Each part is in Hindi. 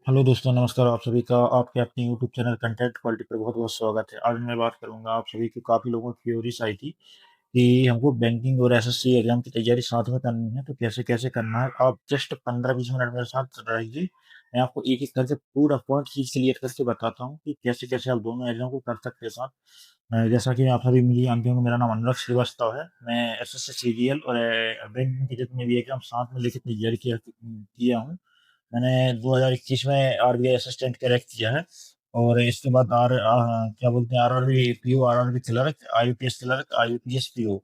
हेलो दोस्तों, नमस्कार। आप सभी का आपके अपने यूट्यूब चैनल कंटेंट क्वालिटी पर बहुत बहुत स्वागत है। आज मैं बात करूंगा आप सभी को। काफ़ी लोगों की क्यूरीज आई थी कि हमको बैंकिंग और एसएससी एग्जाम की तैयारी साथ में करनी है, तो कैसे कैसे करना है। आप जस्ट 15-20 मिनट मेरे साथ रहिए। मैं आपको एक एक करके पूरा पॉइंट चीज क्लियर करके बताता हूँ कि कैसे कैसे आप दोनों एग्जाम को कर सकते हैं साथ। जैसा कि आप सभी मुझे जानते होंगे, मेरा नाम अनुराग श्रीवास्तव है। मैं एसएससी सीजीएल और बैंकिंग के जितने भी एग्जाम साथ में लिखित तैयारी किया हूँ। मैंने 2021 में आरबीआई असिस्टेंट क्रैक किया है। और इसके बाद क्या बोलते हैं, RRB PO, RRB clerk, IPS clerk, IPS PO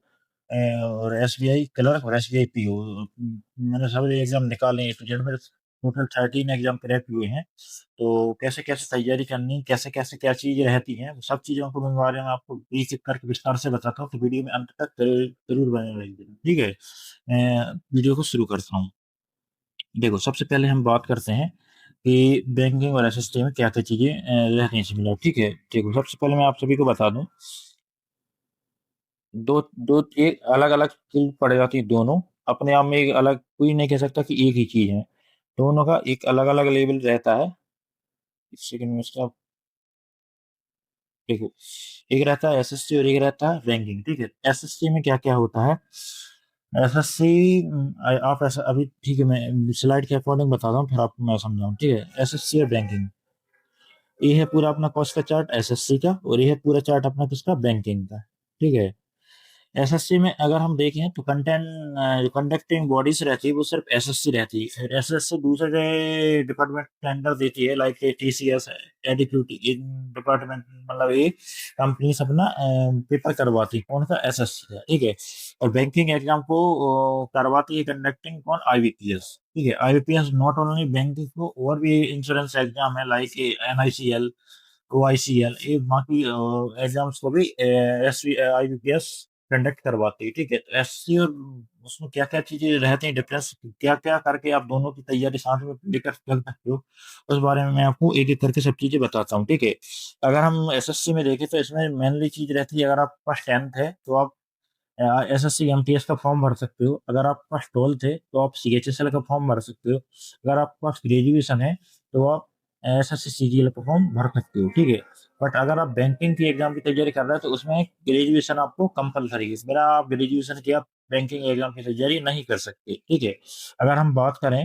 और एसबीआई क्लर्क और एसबीआई पीओ। मैंने सभी एग्जाम निकाले हैं। जेड में टोटल 13 एग्जाम क्रैक हुए हैं। तो कैसे कैसे तैयारी करनी, कैसे कैसे क्या चीजें रहती हैं, वो सब चीजों को मैं बारे में आपको एक एक करके विस्तार से बताता हूँ। तो वीडियो में अंत तक जरूर जरूर बने रहिए, ठीक है। मैं वीडियो को शुरू करता हूँ। देखो, सबसे पहले हम बात करते हैं कि बैंकिंग और एसएसटी में क्या क्या चीजें रहती हैं सिमिलर, ठीक है। देखो, सबसे पहले मैं आप सभी को बता दूं, दो दो एक अलग अलग फील्ड पड़ जाती है दोनों। अपने आप में एक अलग, कोई नहीं कह सकता कि एक ही चीज है। दोनों का एक अलग अलग लेवल रहता है। एक सेकंड में इसका देखो, एक रहता है एसएससी और एक रहता है बैंकिंग, ठीक है। एसएससी में क्या क्या होता है। एसएससी, आप ऐसा अभी, ठीक है, मैं स्लाइड के अकॉर्डिंग बताता हूँ, फिर आपको मैं समझाऊँ, ठीक है। एसएससी और बैंकिंग, ये है पूरा अपना कॉस्ट का चार्ट एसएससी का, और ये है पूरा चार्ट अपना किसका, बैंकिंग का, ठीक है। एसएससी में अगर हम देखें तो कंडक्टिंग बॉडीज रहती है, वो सिर्फ एसएससी रहती है। फिर एसएससी दूसरे डिपार्टमेंट टेंडर देती है, लाइक टीसीएस, एडीक्यूटी, इन डिपार्टमेंट, मतलब ये कंपनी अपना पेपर करवाती है। कौन सा, एसएससी का, ठीक है। और बैंकिंग एग्जाम को करवाती है कंडक्टिंग कौन, आईबीपीएस, ठीक है। आईबीपीएस नॉट ओनली बैंकिंग को, और भी इंश्योरेंस एग्जाम है, लाइक एनआईसीएल, ओआईसीएल, ये बाकी एग्जाम्स को भी एस आईबीपीएस कंडक्ट करवाती है, ठीक है। तो एससी और उसमें क्या क्या चीजें रहती हैं, डिफरेंस क्या क्या करके आप दोनों की तैयारी साथ में लेकर चल सकते हो, उस बारे में मैं आपको एक एक करके सब चीजें बताता हूँ, ठीक है। अगर हम एसएससी में देखें तो इसमें मेनली चीज रहती है, अगर आपके पास 10th है तो आप एसएससी एमटीएस का फॉर्म भर सकते हो। अगर आपके पास 12th है तो आप सीएचएसएल का फॉर्म भर सकते हो। अगर आपके पास ग्रेजुएशन है तो आप एसएससी सीजीएल का फॉर्म भर सकते हो, ठीक है। बट अगर आप बैंकिंग की एग्जाम की तैयारी कर रहे हैं तो उसमें ग्रेजुएशन आपको कंपलसरी है। मेरा आप ग्रेजुएशन किया, बैंकिंग एग्जाम की तैयारी नहीं कर सकते, ठीक है। अगर हम बात करें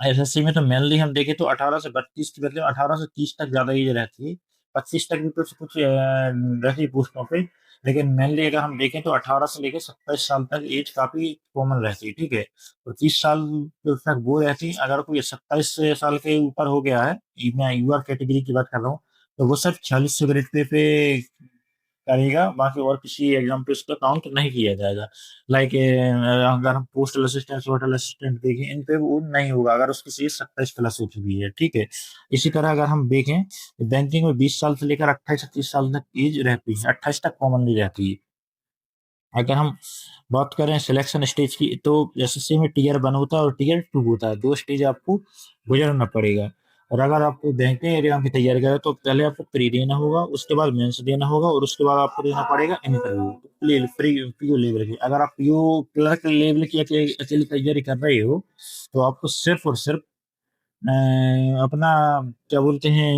एसएससी में, तो मेनली हम देखें तो 18 से 32 की बदले 18 से 30 तक ज्यादा एज रहती है। 25 तक भी कुछ कुछ रहती है पोस्टों पे। लेकिन मेनली अगर हम देखें तो 18 से लेकर 27 साल तक एज काफी कॉमन रहती है, ठीक है। तो 30 साल तक वो रहती है। अगर कोई 27 साल के ऊपर हो गया है, मैं यूआर कैटेगरी की बात कर रहा हूँ, तो वो सिर्फ 46 ग्रेड पे करेगा। बाकी और किसी एग्जाम पे उसका काउंट नहीं किया जाएगा। लाइक अगर हम पोस्टल असिस्टेंट, होटल असिस्टेंट देखें, इन पे वो नहीं होगा अगर उसकी एज 27 प्लस हो चुकी है, ठीक है। इसी तरह अगर हम देखें, बैंकिंग में 20 साल से लेकर 28 से 30 साल तक एज रहती है, 28 तक कॉमनली रहती है। अगर हम बात करें सिलेक्शन स्टेज की, तो एसएससी में टीयर 1 होता है और टीयर 2 होता है। दो स्टेज आपको गुजरना पड़ेगा। और अगर आपको बैंकिंग एग्जाम की तैयारी करें तो पहले आपको प्री देना होगा, उसके बाद मेंस देना होगा, और उसके बाद आपको देना पड़ेगा इंटरव्यू। प्री पीओ लेवल की, अगर आप पीओ क्लर्क लेवल की अकेली तैयारी कर रहे हो, तो आपको सिर्फ और सिर्फ अपना, क्या बोलते हैं,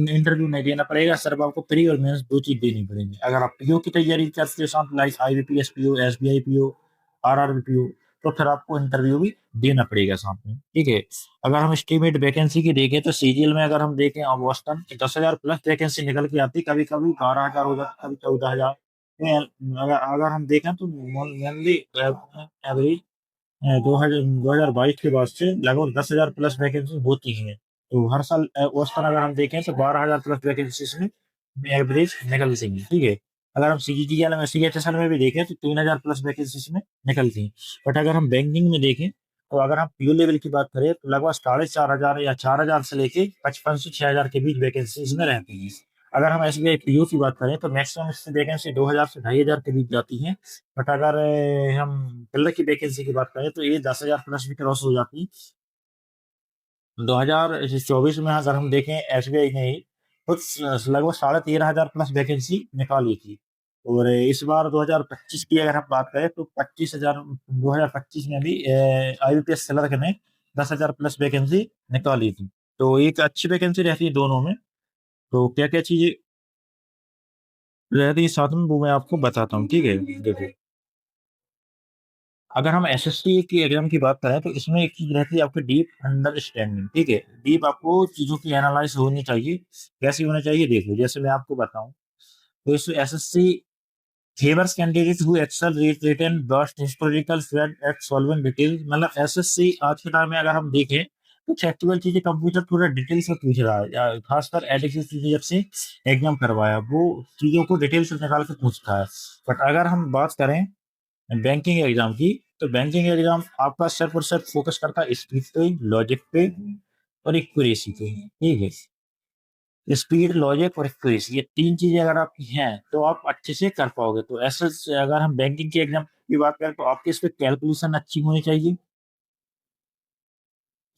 इंटरव्यू नहीं देना पड़ेगा। सिर्फ आपको प्री और मेंस दो चीज देनी पड़ेगी। अगर आप पीओ की तैयारी करते हो साथ, like IBPS PO, SBI PO, RRB PO, तो फिर आपको इंटरव्यू भी देना पड़ेगा साथ में, ठीक है। अगर हम एस्टिमेट वैकेंसी की देखें तो सीजीएल में अगर हम देखें, अब औसतन 10,000 प्लस वैकेंसी निकल के आती, कभी कभी 12,000 हो जाती, कभी 14,000। अगर अगर हम देखें तो मेनली एवरेज 2022 के बाद से लगभग 10,000 प्लस वैकेंसी होती हैं। तो हर साल औसतन अगर हम देखें तो 12,000 प्लस वैकेंसी में एवरेज निकलती हैं, ठीक है। अगर हम सीजीटीएल में, सीएचएसएल में भी देखें तो 3,000 प्लस वैकेंसी में निकलती हैं। बट अगर हम बैंकिंग में देखें, तो अगर हम पीओ लेवल की बात करें तो लगभग 4,500 या 4,000 से लेके 55 से 6,000 के बीच वैकेंसी इसमें रहती है। अगर हम एसबीआई पीओ की बात करें तो मैक्सिमम इससे वैकेंसी 2,000 से 2,500 के बीच जाती है। बट अगर हम फिल्ड की वैकेंसी की बात करें तो ये 10,000 प्लस भी क्रॉस हो जाती है। 2024 में अगर हम देखें, एसबीआई ने ही कुछ लगभग 13,500 प्लस वैकेंसी निकाली थी। और इस बार 2025 की अगर हम बात करें तो 25,000, 2025 में भी आईबीपीएस क्लर्क ने 10,000 प्लस वैकेंसी निकाली थी। तो एक अच्छी वैकेंसी रहती है दोनों में। तो क्या क्या चीजें रहती है साथ में वो मैं आपको बताता हूँ, ठीक है। देखो, अगर हम एसएससी की एग्जाम की बात करें तो इसमें एक चीज रहती है आपकी डीप अंडरस्टैंडिंग, ठीक है। डीप आपको चीजों की एनालाइज होनी चाहिए। कैसी होनी चाहिए, देखो जैसे मैं आपको बताऊं, तो इस SSC favours candidate who excel written best historical fact at solving detail. मतलब एसएससी आज के टाइम में अगर हम देखें तो फैक्चुअल चीजें कंप्यूटर थोड़ा डिटेल से पूछ रहा है, खासकर एडिक्स चीजें जब से एग्जाम करवाया वो चीजों को डिटेल से निकाल के पूछता है। बट अगर हम बात करें बैंकिंग एग्जाम की, तो बैंकिंग एग्जाम आपका सिर्फ और सिर्फ फोकस करता है स्पीड पे, लॉजिक पे और इक्यूरेसी पे, ठीक है। स्पीड, लॉजिक और एक्यूरेसी, ये तीन चीजें अगर आपकी हैं तो आप अच्छे से कर पाओगे। तो ऐसे अगर हम बैंकिंग के एग्जाम की बात करें तो आपकी इस पे कैलकुलेशन अच्छी होनी चाहिए,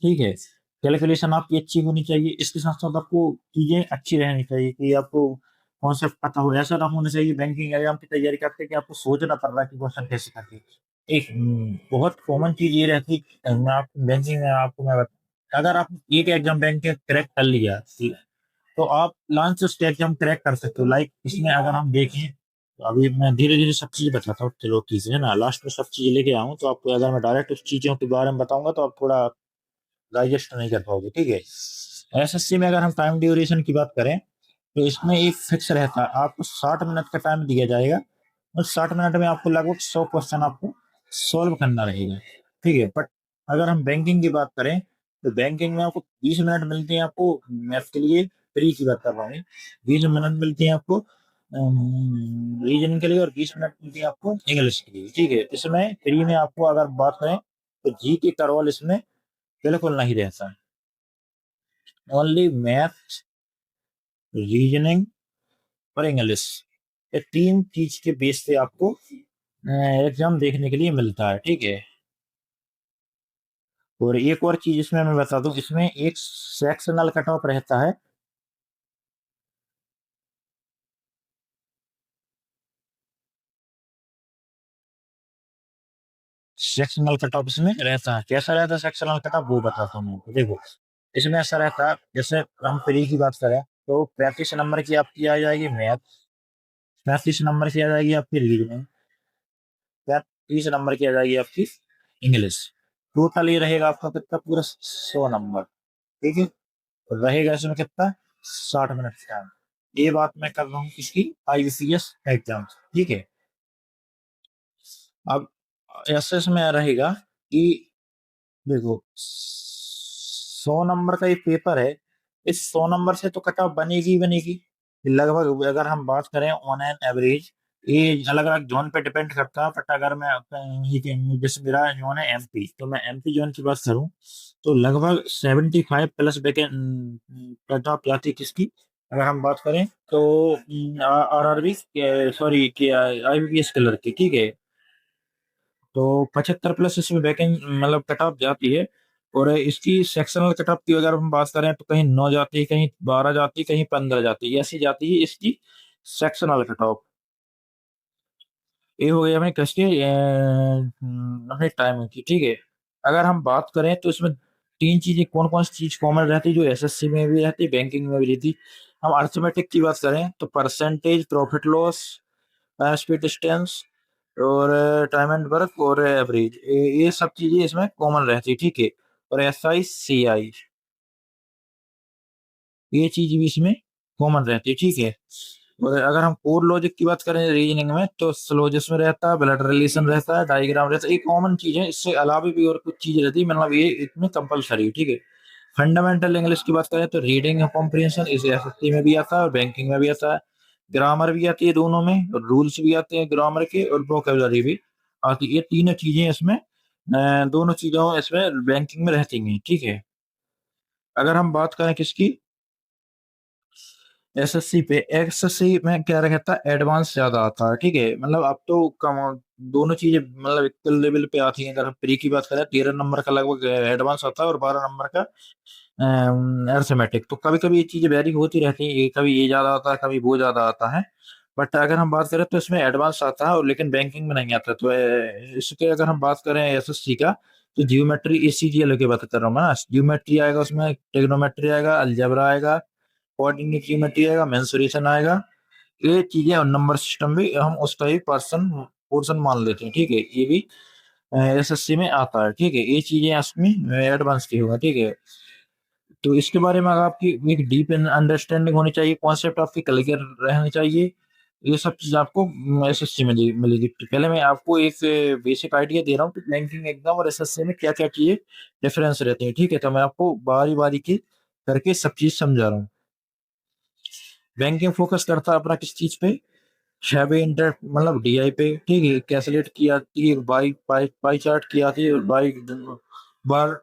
ठीक है। कैलकुलेशन आपकी अच्छी होनी चाहिए, इसके साथ साथ आपको चीजें अच्छी रहनी चाहिए कि आपको कॉन्सेप्ट पता हो। ऐसा ना होना चाहिए बैंकिंग एग्जाम की तैयारी करते कि आपको सोचना पड़ रहा है कि क्वेश्चन कैसे करके। एक बहुत कॉमन चीज ये रहती है, मैं आप बैंकिंग में आपको मैं अगर आप एक एग्जाम बैंक के क्रैक कर लिया तो आप लांच से एग्जाम क्रैक कर सकते हो। लाइक इसमें अगर हम देखें तो अभी मैं धीरे धीरे सब चीजें बताता हूँ, चलो चीजें है ना, लास्ट में सब चीजें लेके आऊँ तो आपको अगर मैं डायरेक्ट उस चीजों के बारे में बताऊंगा तो आप थोड़ा डाइजेस्ट नहीं कर पाओगे, ठीक है। एसएससी में अगर हम टाइम ड्यूरेशन की बात करें तो इसमें एक फिक्स रहता है, आपको 60 मिनट का टाइम दिया जाएगा और 60 मिनट में आपको लगभग 100 क्वेश्चन आपको सोल्व करना रहेगा, ठीक है। बट अगर हम बैंकिंग की बात करें तो बैंकिंग में आपको 20 मिनट मिलते हैं आपको मैथ के लिए, फ्री की बात कर रहा हूँ, 20 मिनट मिलते हैं आपको रीजनिंग के लिए और 20 मिनट मिलती है आपको इंग्लिश के लिए, ठीक है। इसमें फ्री में आपको अगर बात करें तो जी के करवल इसमें बिल्कुल नहीं रहता है। ओनली मैथ, रीजनिंग और इंग्लिश, ये तीन चीज के बेस पे आपको एग्जाम देखने के लिए मिलता है, ठीक है। और एक और चीज इसमें मैं बता दूं, इसमें एक सेक्शनल कट ऑफ रहता है। सेक्शनल कट ऑफ इसमें रहता है, कैसा रहता है सेक्शनल कट ऑफ वो बताता हूँ मैं आपको। देखो इसमें ऐसा रहता है, जैसे हम प्री की बात करें तो 35 नंबर की आपकी आ जाएगी मैथ, 35 नंबर की आ जाएगी आपकी रीजनिंग, 30 नंबर की आ जाएगी आपकी इंग्लिश। टोटल ये रहेगा आपका कितना, पूरा 100 नंबर, ठीक है। और रहेगा इसमें कितना, 60 मिनट का। ये बात मैं कर रहा हूँ किसकी, आईबीपीएस एग्जाम, ठीक है। अब ऐसे इसमें रहेगा कि देखो 100 नंबर का ये पेपर है, इस 100 नंबर से तो कट ऑफ बनेगी ही बनेगी लगभग। अगर हम बात करें ऑन एन एवरेज, ये अलग अलग जोन पे डिपेंड करता है, बट अगर मैं जैसे मेरा जोन है एमपी, तो मैं एमपी जोन की बात करूं तो लगभग 75 प्लस कट ऑफ जाती है किसकी, अगर हम बात करें तो आरआरबी, सॉरी कि आईबीपीएस कलर की, ठीक है। तो 75 प्लस इसमें वैकेंट मतलब कट ऑफ जाती है। और इसकी सेक्शनल कट ऑफ की अगर हम बात करें तो कहीं 9 जाती है, कहीं 12 जाती है, कहीं 15 जाती है, ऐसी जाती है इसकी सेक्शनल कट ऑफ। ये हो गया हमें कसके अपने टाइम की, ठीक है। अगर हम बात करें तो इसमें तीन चीजें कौन कौन सी चीज कॉमन रहती है जो एसएससी में भी रहती है बैंकिंग में भी रहती। हम अर्थमेटिक की बात करें तो percentage, profit loss, speed distance और टाइम एंड वर्क और एवरेज, ये सब चीजें इसमें कॉमन रहती है, ठीक है। और एस आई सी आई, ये चीज भी इसमें कॉमन रहती है, ठीक है। और अगर हम कोर लॉजिक की बात करें रीजनिंग में तो सिलोजिस्म रहता है, ब्लड रिलेशन रहता है, डायग्राम रहता है, ये कॉमन चीज है। इससे अलावा भी और कुछ चीज रहती है, मतलब ये इसमें कंपलसरी, ठीक है। फंडामेंटल इंग्लिश की बात करें तो रीडिंग कॉम्प्रिहेंशन इस एसएससी में भी आता है और बैंकिंग में भी आता है। ग्रामर भी आती है दोनों में, और रूल्स भी आते हैं ग्रामर के, और वोकेबलरी भी आती है। ये तीनों चीजें इसमें दोनों चीजों इसमें बैंकिंग में रहती हैं, ठीक है। अगर हम बात करें किसकी, एसएससी पे, एसएससी में क्या रहता है, एडवांस ज्यादा आता है, ठीक है। मतलब अब तो कम दोनों चीजें मतलब इक्वल लेवल पे आती हैं। अगर हम प्री की बात करें 13 नंबर का लगभग एडवांस आता है और 12 नंबर का अरिथमेटिक। तो कभी कभी ये चीजें वेरी होती रहती हैं, ये कभी ये ज्यादा आता है, कभी वो ज्यादा आता है। बट अगर हम बात करें तो इसमें एडवांस आता है और लेकिन बैंकिंग में नहीं आता। तो इसके अगर हम बात करें एसएससी का, तो जियोमेट्री इसी जी के बात कर रहा हूँ मैं ना। जियोमेट्री आएगा, उसमें ट्रिग्नोमेट्री आएगा, अलजेब्रा आएगा, कोऑर्डिनेट जियोमेट्री आएगा, मेंसुरेशन आएगा। ये चीजें और नंबर सिस्टम भी हम उसका ही पर्सन पोर्शन मान लेते हैं, ठीक है। ये भी एसएससी में आता है, ठीक है। ये चीजें इसमें एडवांस की होगा, ठीक है। तो इसके बारे में अगर आपकी एक डीप अंडरस्टैंडिंग होनी चाहिए, कॉन्सेप्ट आपकी क्लियर रहनी चाहिए। ये सब चीज आपको एसएससी में मिलेगी। तो पहले मैं आपको एक बेसिक आइडिया दे रहा हूँ कि बैंकिंग एग्जाम और एसएससी में क्या क्या चीजें डिफरेंस रहते हैं, ठीक है। तो मैं आपको बारी बारी की करके सब चीज समझा रहा हूँ। बैंकिंग फोकस करता है अपना किस चीज पे, हैवी इंटर मतलब डीआई पे, ठीक है। कैलकुलेट की आती है बाई पाई पाई चार्ट की आती है, बाई बार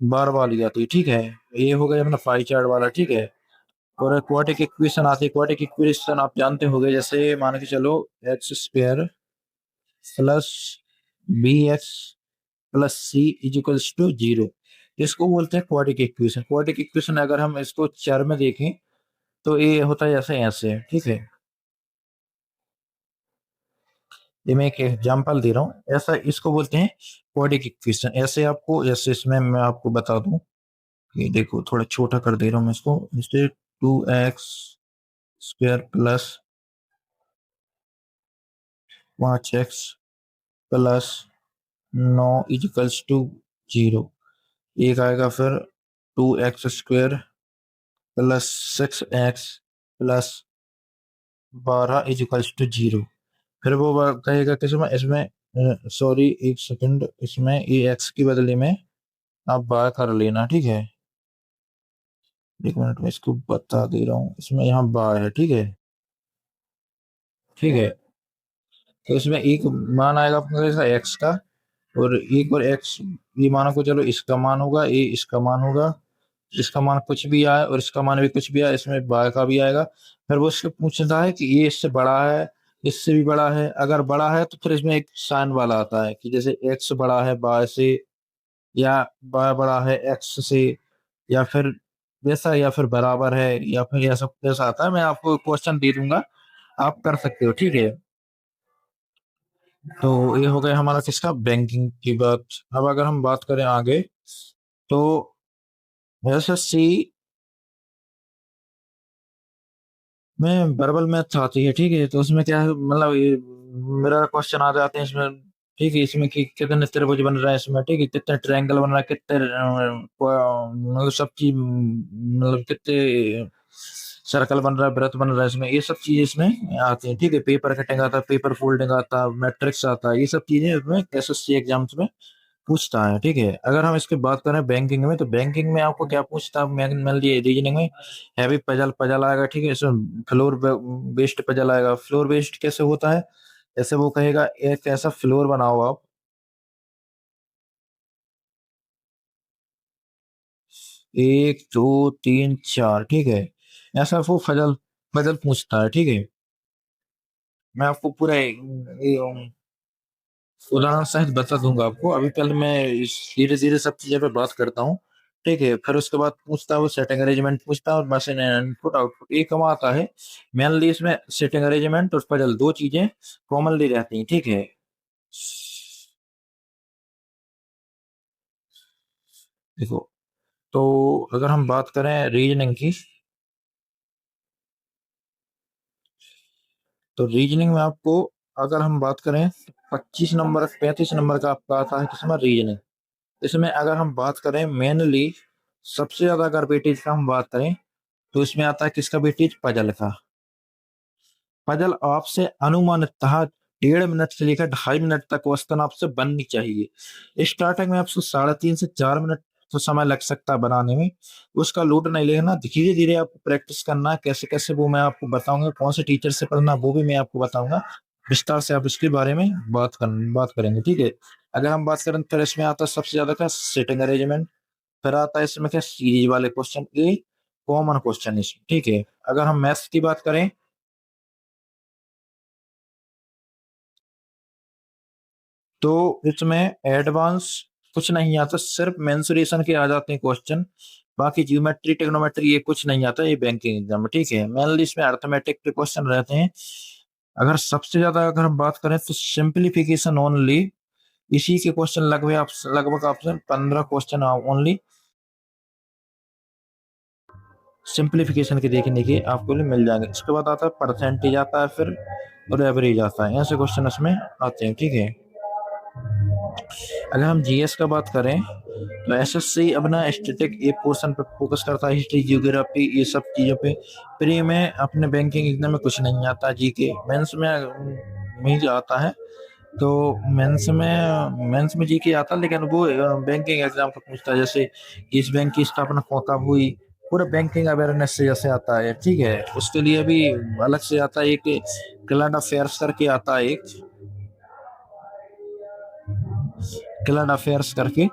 बार वाली आती है, ठीक है। ये हो गया अपना पाई चार्ट वाला, ठीक है। और क्वाड्रेटिक इक्वेशन आती है। क्वाड्रेटिक इक्वेशन आप जानते होंगे, जैसे मान के चलो x square plus b x plus c is equals to zero. इसको बोलते हैं क्वाड्रेटिक इक्वेशन। क्वाड्रेटिक इक्वेशन अगर हम इसको चर में देखें तो ये होता है जैसे ऐसे, ठीक है। ये मैं एक एग्जांपल दे रहा हूँ, ऐसा इसको बोलते हैं क्वाड्रेटिक इक्वेशन। ऐसे आपको, जैसे इसमें मैं आपको बता दूं, ये देखो थोड़ा छोटा कर दे रहा हूँ मैं इसको। जैसे 2x square plus 5x plus 9 is equals to zero. एक आएगा फिर 2x square plus 6x plus 12 is equals to zero. फिर वो कहेगा कि इसमें इसमें सॉरी एक सेकंड, इसमें ये एक्स की बदले में आप बार कर लेना, ठीक है। एक मिनट में इसको बता दे रहा हूँ, इसमें यहाँ बार है, ठीक है, ठीक है। तो इसमें एक मान आएगा आपका एक्स का, और एक और एक्स, ये मानो को चलो इसका मान होगा, ये इसका मान होगा, इसका मान कुछ भी आए और इसका मान भी कुछ भी आए, इसमें बाय का भी आएगा। फिर वो इससे पूछता है कि ये इससे बड़ा है, इससे भी बड़ा है। अगर बड़ा है तो फिर इसमें एक साइन वाला आता है कि जैसे एक्स बड़ा है बाय से, या बाय बड़ा है एक्स से, या फिर वैसा, या फिर बराबर है, या फिर ऐसा ऐसा आता है। मैं आपको क्वेश्चन दे दूंगा, आप कर सकते हो, ठीक है। तो ये हो गया हमारा किसका, बैंकिंग की बात। अब अगर हम बात करें आगे, तो एसएससी में वर्बल मैथ आती है, ठीक है। तो उसमें क्या है, मतलब ये मेरा क्वेश्चन आ जाते हैं इसमें, ठीक है। इसमें कि कितने त्रिभुज बन रहा है इसमें, ठीक है, कितने ट्रायंगल बन रहा है, कितने मतलब सब चीज, मतलब कितने सर्कल बन रहा है, वृत्त बन रहा है इसमें, ये सब चीजें इसमें आती हैं, ठीक है। पेपर कटिंग आता है, पेपर फोल्डिंग आता है, मैट्रिक्स आता है, ये सब चीजें इसमें एसएससी एग्जाम्स में पूछता है, ठीक है। अगर हम इसकी बात करें बैंकिंग में, तो बैंकिंग में आपको क्या पूछता है, मान लीजिए रीजनिंग में हैवी पजल पजल आएगा, ठीक है। इसमें फ्लोर बेस्ड पजल आएगा। फ्लोर बेस्ड कैसे होता है, जैसे वो कहेगा एक ऐसा फ्लोर बनाओ आप, 1 2 3 4, ठीक है। ऐसा वो फजल पजल पूछता है, ठीक है। मैं आपको पूरा उदाहरण सहित बता दूंगा आपको। अभी पहले मैं धीरे धीरे सब चीजों पे बात करता हूँ, ठीक है। फिर उसके बाद पूछता है वो सेटिंग अरेंजमेंट पूछता है, और मशीन इनपुट आउटपुट ये कम आता है। मेनली इसमें सेटिंग अरेंजमेंट और पजल दो चीजें कॉमनली रहती हैं, ठीक है। देखो, तो अगर हम बात करें रीजनिंग की, तो रीजनिंग में आपको, अगर हम बात करें, 25 नंबर 35 नंबर का आपका आता है किसमें, रीजनिंग। इसमें अगर हम बात करें मेनली, सबसे ज्यादा अगर वेटेज का हम बात करें, तो इसमें आता है किसका वेटेज, पजल का। पजल आपसे अनुमानतः 1.5 मिनट से लेकर 2.5 मिनट तक औसतन आपसे बननी चाहिए। स्टार्टिंग में आपको 3.5 से 4 मिनट तो समय लग सकता है बनाने में। उसका लोड नहीं लेना, धीरे धीरे आपको प्रैक्टिस करना है। कैसे कैसे वो मैं आपको बताऊंगा, कौन से टीचर से पढ़ना वो भी मैं आपको बताऊंगा। विस्तार से आप इसके बारे में बात करेंगे, ठीक है। अगर हम बात करें तो इसमें आता है सबसे ज्यादा क्या, सेटिंग अरेंजमेंट। फिर आता है इसमें क्या, सीरीज वाले क्वेश्चन, ये कॉमन क्वेश्चन इसमें, ठीक है। अगर हम मैथ्स की बात करें, तो इसमें एडवांस कुछ नहीं आता, सिर्फ मेंसुरेशन के आ जाते हैं क्वेश्चन। बाकी ज्योमेट्री टेक्नोमेट्री ये कुछ नहीं आता, ये बैंकिंग एग्जाम में, ठीक है। मेनली इसमें अर्थमेटिक के क्वेश्चन रहते हैं। अगर सबसे ज्यादा अगर हम बात करें तो सिंप्लीफिकेशन ओनली, इसी के क्वेश्चन लगभग ऑप्शन 15 क्वेश्चन ओनली सिंप्लीफिकेशन के देखने के आपको लिए मिल जाएंगे। इसके बाद आता है परसेंटेज आता है, फिर और एवरेज आता है, ऐसे क्वेश्चन इसमें आते हैं। ठीक है, अगर हम जीएस का बात करें तो एसएससी अपना स्टैटिक एक पोर्शन पे फोकस करता है, हिस्ट्री जियोग्राफी ये सब चीजों पे। प्री में अपने बैंकिंग एग्जाम में कुछ नहीं आता, जीके मेंस में नहीं आता है। तो मेंस में जीके आता है, लेकिन वो बैंकिंग एग्जाम का पूछता है, जैसे इस बैंक की स्थापना कब हुई, पूरा बैंकिंग अवेयरनेस से जैसे आता है। ठीक है, उसके लिए भी अलग से आता है, एक करंट अफेयर्स करके आता है, एक करंट अफेयर्स करके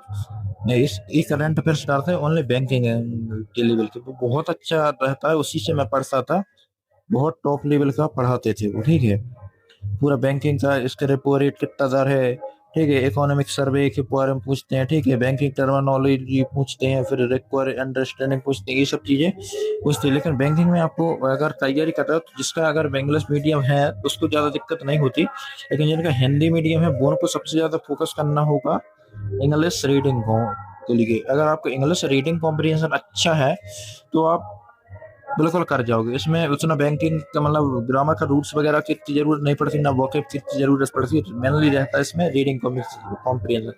इस करंट अफेयर्स डालते हैं ओनली बैंकिंग के लेवल के, वो बहुत अच्छा रहता है, उसी से मैं पढ़ता था, बहुत टॉप लेवल का पढ़ाते थे वो। ठीक है, पूरा बैंकिंग का, इसके रेपो रेट कितना दर है, ठीक है, इकोनॉमिक सर्वे के बारे में पूछते हैं, ठीक है, बैंकिंग टर्मिनोलॉजी पूछते हैं, फिर रिक्वायर अंडरस्टैंडिंग पूछते हैं, ये सब चीजें पूछते हैं। लेकिन बैंकिंग में आपको अगर तैयारी कर रहे हो तो जिसका अगर इंग्लिश मीडियम है उसको ज्यादा दिक्कत नहीं होती, लेकिन जिनका हिंदी मीडियम है वो उनको सबसे ज्यादा फोकस करना होगा इंग्लिश रीडिंग को के लिए। अगर आपका इंग्लिश रीडिंग कॉम्प्रिहेंशन अच्छा है तो आप बिल्कुल कर जाओगे इसमें, उतना बैंकिंग का मतलब ग्रामर का रूल्स वगैरह की इतनी जरूरत नहीं पड़ती, ना वोकैब की इतनी जरूरत पड़ती है। मेनली रहता है इसमें रीडिंग कॉम्प्रिहेंशन।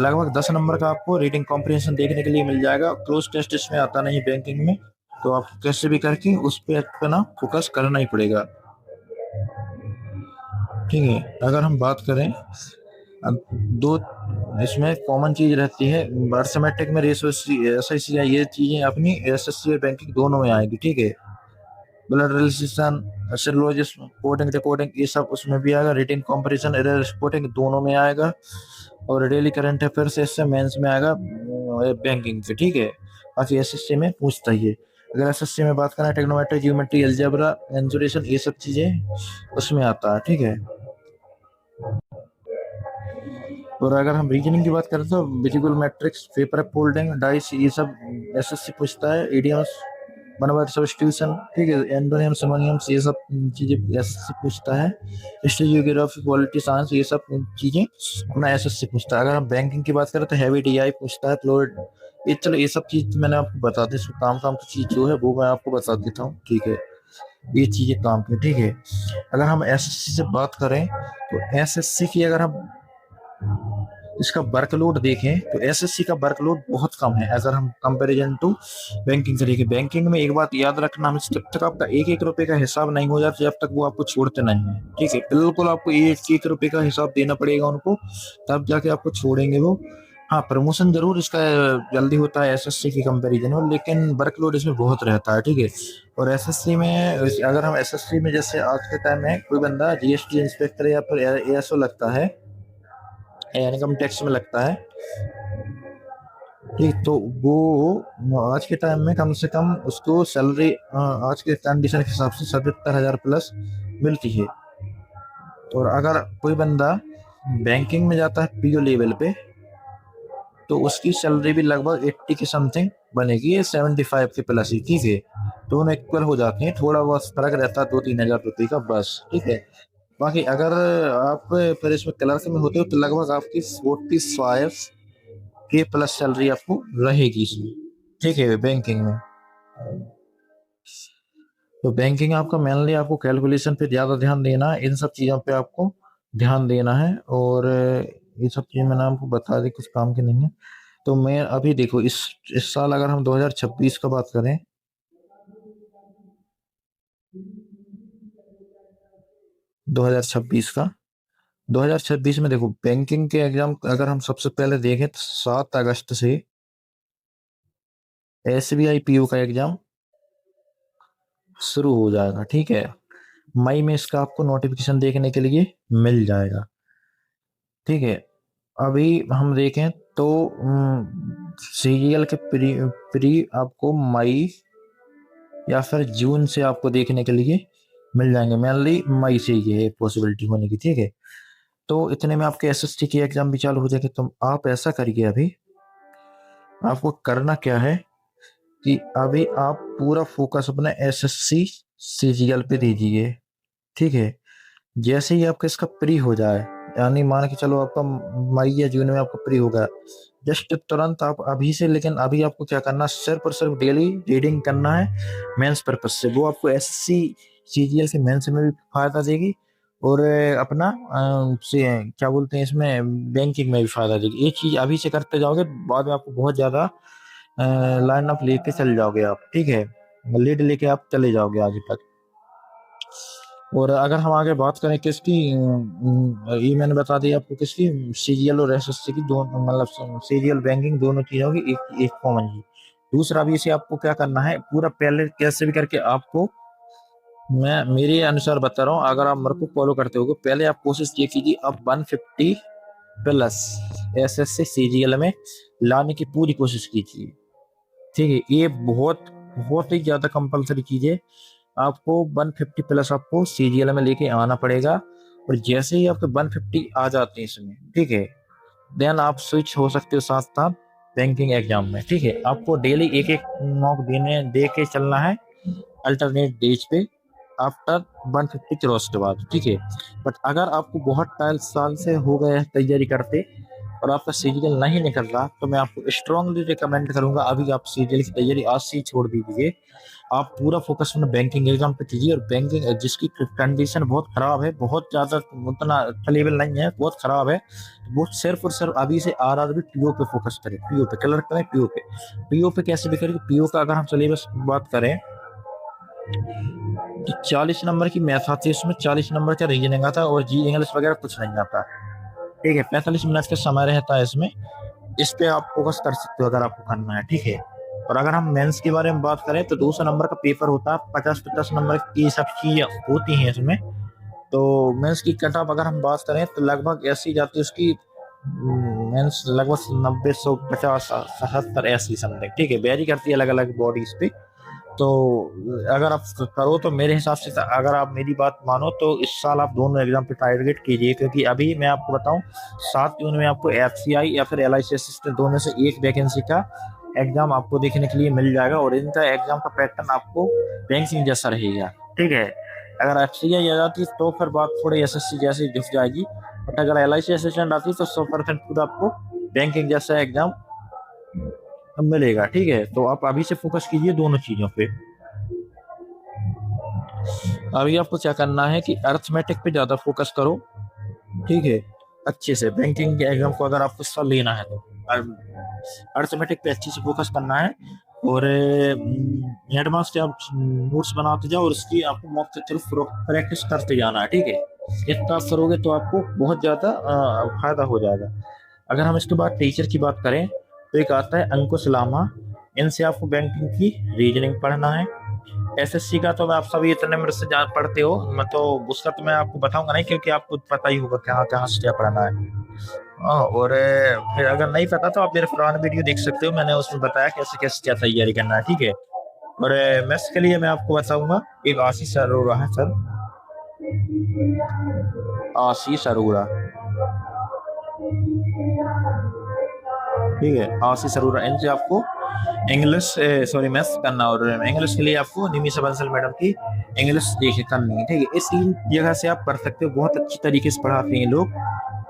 लगभग 10 नंबर का आपको रीडिंग कॉम्प्रिहेंशन देखने के लिए मिल जाएगा। क्लोज टेस्ट इसमें आता नहीं बैंकिंग में, तो आप कैसे भी करके उस पे अपना फोकस करना ही पड़ेगा। ठीक है, अगर हम बात करें दो इसमें कॉमन चीज रहती है, अर्थमेटिक में रेशो एसआईसी ये चीजें अपनी एसएससी और बैंकिंग दोनों में आएगी। ठीक है, blood relation, syllogism, coding decoding ये सब उसमें भी आएगा, रीडिंग कंपैरिजन, एरर रिपोर्टिंग दोनों में आएगा, और डेली करंट अफेयर्स इससे मेंस में आएगा बैंकिंग से। ठीक है, बाकी एसएससी में पूछता ही है। अगर एसएससी में बात करें ट्रिग्नोमेट्री, ज्योमेट्री, अलजेब्रा, मेंसुरेशन ये सब चीजें उसमें आता है। ठीक है, और अगर हम रीजनिंग की बात करें तो visible matrix, paper folding, dice ये सब एसएससी पूछता है, इडियम्स, वन वर्ड सब्स्टिट्यूशन, ठीक है, एंटोनियम सिनोनियम्स ये सब चीजें एसएससी पूछता है। हिस्ट्री ज्योग्राफी पॉलिटी साइंस ये सब चीजें अपना एसएससी पूछता है। अगर हम बैंकिंग की बात करें तो हैवी डीआई पूछता है, फ्लोर ये, चलो ये सब चीज मैंने आपको बता दी, काम काम की चीज जो है वो मैं आपको बता देता हूँ। ठीक है, ये चीजें काम की। ठीक है, अगर हम एसएससी से बात करें तो एसएससी की अगर हम इसका वर्कलोड देखें तो एसएससी का वर्कलोड बहुत कम है अगर हम कंपैरिजन टू बैंकिंग से देखें। बैंकिंग में एक बात याद रखना, हमें जब तक आपका एक एक रुपए का हिसाब नहीं हो जाता जब तक वो आपको छोड़ते नहीं है। ठीक है, बिल्कुल आपको एक एक रुपए का हिसाब देना पड़ेगा उनको, तब जाके आपको छोड़ेंगे वो। हाँ, प्रमोशन जरूर इसका जल्दी होता है एसएससी की कंपैरिजन में, लेकिन वर्कलोड इसमें बहुत रहता है। ठीक है, और एसएससी में अगर हम एसएससी में जैसे आज के टाइम में कोई बंदा जीएसटी इंस्पेक्टर या फिर एएसओ लगता है, इनकम टैक्स में लगता है, ठीक, तो वो आज के टाइम में कम से कम उसको सैलरी आज के कंडीशन के हिसाब से 77,000 प्लस मिलती है। और अगर कोई बंदा बैंकिंग में जाता है पीओ लेवल पे तो उसकी सैलरी भी लगभग 80 के समथिंग बनेगी, 75 के प्लस ही। ठीक है, दोनों इक्वल हो जाते हैं, थोड़ा बहुत फर्क रहता है 2-3 हजार रुपये का बस। ठीक है, बाकी अगर आप फिर इसमें क्लर्क में होते हो तो लगभग आपकी 45 के प्लस सैलरी आपको रहेगी इसमें। ठीक है, बैंकिंग में तो बैंकिंग आपका मेनली आपको कैलकुलेशन पे ज्यादा ध्यान देना है, इन सब चीजों पे आपको ध्यान देना है। और ये सब चीजें मैंने आपको बता दी, कुछ काम की नहीं है। तो मैं अभी देखो इस साल अगर हम 2026 का बात करें, 2026 का 2026 में देखो बैंकिंग के एग्जाम अगर हम सबसे पहले देखें तो 7 अगस्त से एसबीआई पीओ का एग्जाम शुरू हो जाएगा। ठीक है, मई में इसका आपको नोटिफिकेशन देखने के लिए मिल जाएगा। ठीक है, अभी हम देखें तो सीजीएल के प्री आपको मई या फिर जून से आपको देखने के लिए मिल जाएंगे, मेनली मई से ये पॉसिबिलिटी होने की। ठीक है, तो इतने में आपके एसएसटी की एग्जाम भी चालू हो जाएगी। तो आप ऐसा करिए, अभी आपको करना क्या है कि अभी आप पूरा फोकस अपना एसएससी सीजीएल पे दीजिए। ठीक है, जैसे ही आपका इसका प्री हो जाए यानी मान के चलो आपका मई या जून में आपका प्री होगा, जस्ट तुरंत आप अभी से, लेकिन अभी आपको क्या करना है, सिर्फ और सिर्फ डेली रीडिंग करना है मेंस पर्पज से। वो आपको एसएससी सीजीएल के मेंस में भी फायदा देगी, और अपना से क्या बोलते हैं इसमें, बैंकिंग में भी फायदा देगी। एक चीज अभी से करते जाओगे, बाद में आपको बहुत ज्यादा लाइन अप लेके चल जाओगे आप, ठीक है, लीड लेके आप चले जाओगे आगे तक। और अगर हम आगे बात करें किसकी, ये मैंने बता दिया आपको किसकी, सीरियल और एसएससी की, दोनों मतलब सीरियल बैंकिंग दोनों चीजों की एक एक कॉमन जी। दूसरा भी इसे आपको क्या करना है, पूरा पहले कैसे भी करके आपको, मैं मेरे अनुसार बता रहा हूँ, अगर आप मेरे को फॉलो करते हो पहले आप कोशिश ये कीजिए, आप 150 प्लस एसएससी सीरियल में लाने की पूरी कोशिश कीजिए, ठीक है। ये बहुत बहुत ही ज्यादा कंपलसरी चीज है, आपको 150 प्लस आपको सीरियल में लेके आना पड़ेगा। और जैसे ही आपके 150 आ जाते हैं इसमें, ठीक है, देन आप स्विच हो सकते हो साथ साथ बैंकिंग एग्जाम में, ठीक है। आपको डेली एक एक मॉक दे के चलना है अल्टरनेट डेज पे, आफ्टर 150 क्रॉस के बाद, ठीक है। बट अगर आपको बहुत टाइम साल से हो गए हैं तैयारी करते, और आपका सीरियल नहीं निकल रहा, तो मैं आपको स्ट्रांगली रिकमेंड करूंगा अभी आप सीरियल की तैयारी आज से ही छोड़ दीजिए। आप पूरा फोकस अपना बैंकिंग एग्जाम पे कीजिए। और बैंकिंग जिसकी कंडीशन बहुत खराब है, बहुत ज्यादा उतना अच्छा लेवल नहीं है, बहुत खराब है, वो सिर्फ और सिर्फ अभी से आरआरबी पीओ पे फोकस करें, पीओ पे कलर करें, पीओ पे। पीओ पे कैसे भी करें, पीओ का अगर हम सिलेबस बात करें तो 40 नंबर की मैथ आती है, उसमें 40 नंबर का रीजनिंग आता है, और जी इंग्लिश वगैरह कुछ नहीं आता, ठीक है। 45 मिनट का समय रहता है इसमें, इस पे आप फोकस कर सकते हो अगर आपको करना है, ठीक है। और अगर हम मेंस के बारे में बात करें तो 200 नंबर का पेपर होता है, 50-50 नंबर की सब चीजें होती हैं इसमें। तो मेंस की कट ऑफ अगर हम बात करें तो लगभग ऐसी जाती है उसकी, मेंस लगभग 90, 150, 70 ऐसी समथिंग, ठीक है, वेरी करती है अलग अलग बॉडीज पे। तो अगर आप करो तो मेरे हिसाब से, अगर आप मेरी बात मानो तो इस साल आप दोनों एग्जाम पे टारगेट कीजिए, क्योंकि अभी मैं आपको बताऊं 7 जून में आपको एफसीआई या फिर एलआईसी असिस्टेंट दोनों से एक वैकेंसी का एग्जाम आपको देखने के लिए मिल जाएगा, और इनका एग्जाम का पैटर्न आपको बैंकिंग जैसा रहेगा, ठीक है। अगर एफसीआई आ जाती तो फिर बात थोड़ी एसएससी जैसी दिख जाएगी, बट अगर एलआईसी असिस्टेंट आती तो 100% पूरा आपको बैंकिंग जैसा एग्जाम मिलेगा, ठीक है। तो आप अभी से फोकस कीजिए दोनों चीजों पे। अभी आपको क्या करना है कि अर्थमेटिक पे ज्यादा फोकस करो, ठीक है, अच्छे से। बैंकिंग के एग्जाम को अगर आपको इस लेना है तो अर्थमेटिक पे अच्छे से फोकस करना है। और एडवांस के आप नोट्स बनाते जाओ, और उसकी आपको मॉक के थ्रू प्रैक्टिस करते जाना है, ठीक है। इतना आप करोगे तो आपको बहुत ज्यादा फायदा हो जाएगा। अगर हम इसके बाद टीचर की बात करें तो एक आता है अंकुश लामा, इनसे आपको बैंकिंग की रीजनिंग पढ़ना है। एसएससी का तो मैं आप सभी इतने मेरे से जान पढ़ते हो, मैं तो उसका तो मैं आपको बताऊंगा नहीं, क्योंकि आपको पता ही होगा कहाँ कहाँ से क्या पढ़ना है। और फिर अगर नहीं पता तो आप मेरे पुराना वीडियो देख सकते हो, मैंने उसमें बताया कैसे कैसे क्या तैयारी करना है, ठीक है। और मैथ्स के लिए मैं आपको बताऊंगा, एक आशीष अरोड़ा है सर, आशीष अरोड़ा, ठीक है, आशीष अरोड़ा, इनसे आपको इंग्लिश सॉरी मैथ्स करना। और इंग्लिश के लिए आपको निमिषा बंसल मैडम की इंग्लिश देखिए करनी है, ठीक है। इस 3 जगह से आप पढ़ सकते हो, बहुत अच्छी तरीके से पढ़ाते हैं लोग,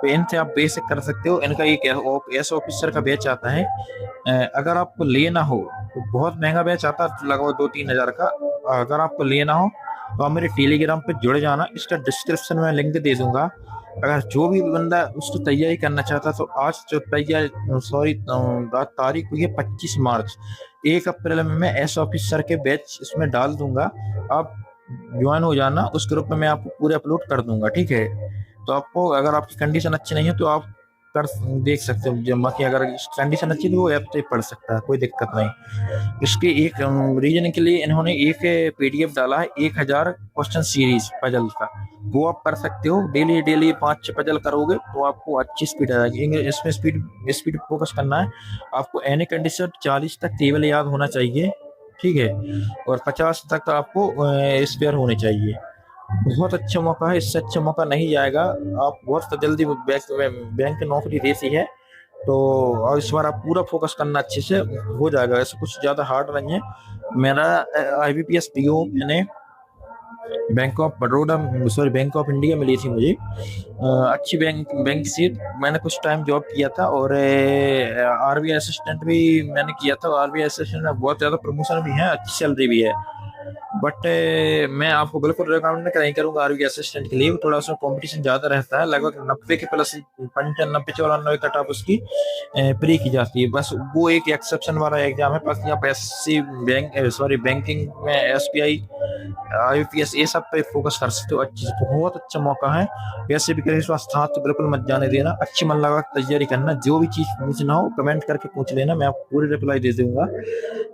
तो इनसे आप बेसिक कर सकते हो। इनका एक एस ऑफिसर का बैच आता है, अगर आपको लेना हो तो बहुत महंगा बैच आता है, लगभग 2-3 हजार का। अगर आपको लेना हो तो आप मेरे टेलीग्राम पे जुड़ जाना, इसका डिस्क्रिप्शन में लिंक दे दूंगा। अगर जो भी बंदा उसको तैयारी करना चाहता तो आज जो तैयारी, सॉरी तारीख हुई है 25 मार्च, 1 अप्रैल में मैं एस ऑफिसर के बैच इसमें डाल दूंगा, आप ज्वाइन हो जाना। उस ग्रुप में मैं आपको पूरे अपलोड कर दूंगा, ठीक है। तो आपको अगर आपकी कंडीशन अच्छी नहीं है तो आप कर देख सकते हो, जब बाकी अगर कंडीशन अच्छी है तो वो ऐप से पढ़ सकता है, कोई दिक्कत नहीं। इसके एक रीजन के लिए इन्होंने एक पीडीएफ डाला है, 1000 क्वेश्चन सीरीज पजल का, वो आप कर सकते हो। डेली डेली 5-6 पजल करोगे तो आपको अच्छी स्पीड आ जाएगी। इसमें स्पीड स्पीड फोकस करना है आपको। एनी कंडीशन 40 तक टेबल याद होना चाहिए, ठीक है, और 50 तक आपको स्पेयर होने चाहिए। बहुत अच्छा मौका है, इससे अच्छा मौका नहीं जाएगा। आप बहुत जल्दी बैंक की नौकरी देती है, तो और इस बार आप पूरा फोकस करना अच्छे से हो जाएगा। ऐसा कुछ ज्यादा हार्ड नहीं है। मेरा आईबीपीएस पीओ मैंने bank of Baroda, sorry bank of India मिली थी मुझे। अच्छी बैंक सीट। मैंने कुछ टाइम जॉब किया था और आरबीआई असिस्टेंट भी मैंने किया था। आरबीआई असिस्टेंट में बहुत ज्यादा प्रमोशन भी है, अच्छी सैलरी भी है। बट मैं आपको बिल्कुल रिकमेंड नहीं करूंगा आरबीआई असिस्टेंट के लिए। थोड़ा उसमें कंपटीशन ज्यादा रहता है, लगभग 90 के प्लस 95 94 कट ऑफ उसकी प्री की जाती है। बस वो एक एक्सेप्शन वाला एग्जाम है। बाकी आप एससी बैंक, सॉरी बैंकिंग में एसबीआई, आईपीएस, ये सब पे फोकस कर सकते हो। अच्छी, बहुत अच्छा मौका है। वैसे भी करें स्वास्थ्य हाथ तो बिल्कुल मत जाने देना। अच्छी मन लगा के तैयारी करना। जो भी चीज पूछना हो कमेंट करके पूछ लेना, मैं आपको पूरी रिप्लाई दे दूंगा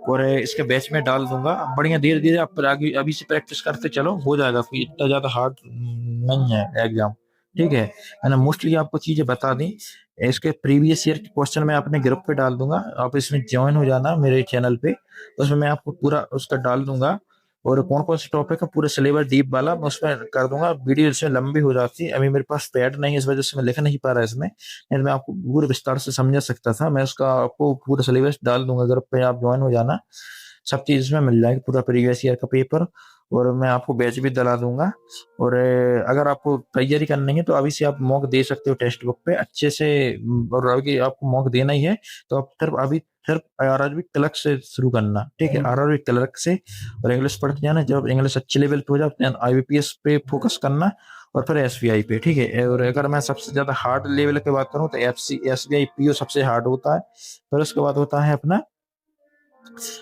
और इसके बैच में डाल दूंगा। बढ़िया, धीरे धीरे आप आगे अभी से प्रैक्टिस करते चलो, हो जाएगा। कोई इतना ज्यादा हार्ड नहीं है एग्जाम, ठीक है। मैंने मोस्टली आपको चीजें बता दी। इसके प्रीवियस ईयर के क्वेश्चन मैं अपने ग्रुप पे डाल दूंगा, आप इसमें ज्वाइन हो जाना मेरे चैनल पे। उसमें मैं आपको पूरा उसका डाल दूंगा और कौन कौन से टॉपिक है पूरे सिलेबस डीप वाला मैं उसमें कर दूंगा। वीडियो इसमें लंबी हो जाती है, अभी मेरे पास पैड नहीं है, इस वजह से मैं लिख नहीं पा रहा इसमें, नहीं तो मैं आपको पूरे विस्तार से समझा सकता था। मैं उसका आपको पूरा सिलेबस डाल दूंगा ग्रुप पे, आप ज्वाइन हो जाना। सब चीज इसमें मिल जाएगी, पूरा प्रीवियस ईयर का पेपर। और मैं आपको बैच भी दिला दूंगा। और अगर आपको तैयारी करनी है तो अभी से आप मॉक दे सकते हो टेक्स्ट बुक पे अच्छे से। और अभी आपको मॉक देना ही है तो आप सिर्फ आरआरबी क्लर्क से शुरू करना, ठीक है। आरआरबी क्लर्क से और इंग्लिश पढ़ते जाना। जब इंग्लिश अच्छे लेवल पे हो जाए आईबीपीएस पे फोकस करना और फिर एसबीआई पे, ठीक है। और अगर मैं सबसे ज्यादा हार्ड लेवल की बात करूं तो एसबीआई पीओ सबसे हार्ड होता है। फिर उसके बाद होता है अपना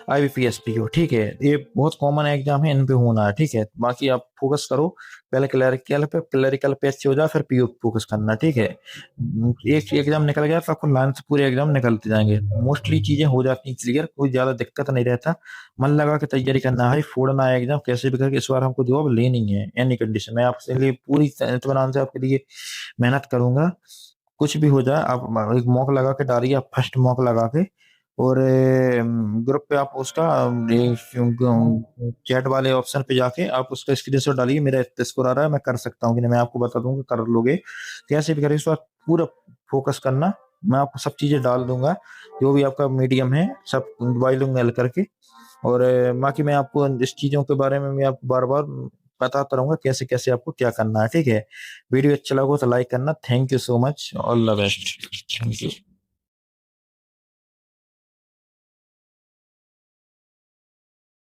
आईबीपीएस पीओ, ठीक है। ये बहुत कॉमन एग्जाम है, इन पे होना है, ठीक है। बाकी आप फोकस करो पहले क्लरिकल पे अच्छे हो जाए, फिर पीओ फोकस करना, ठीक है। एक एग्जाम निकल गया तो आपको लाइन से पूरे एग्जाम निकलते जाएंगे। मोस्टली चीजें हो जाती हैं क्लियर, कोई ज्यादा दिक्कत नहीं रहता। मन लगा के तैयारी करना है, फोड़ना है एग्जाम कैसे भी करके। इस बार हमको जॉब लेनी है एनी कंडीशन में। आपके लिए पूरी इत्मीनान से आपके लिए मेहनत करूंगा। कुछ भी हो जाए आप एक मॉक लगा के डालिए, आप फर्स्ट मॉक लगा के। और ग्रुप पे आप उसका चैट वाले ऑप्शन पे जाके आप उसका स्क्रीनशॉट डालिए, मेरा इतना स्कोर आ रहा है, मैं कर सकता हूँ कि नहीं। मैं आपको बता दूंगा, कर लोगे कैसे भी करें। इस बार पूरा फोकस करना, मैं आपको सब चीजें डाल दूंगा जो भी आपका मीडियम है, सब बाइलिंगुअल करके। और बाकी मैं आपको इस चीजों के बारे में मैं आपको बार बार बताता रहूंगा कैसे कैसे आपको क्या करना है, ठीक है। वीडियो अच्छा लगा तो लाइक करना। Thank you so much, all the best, thank you.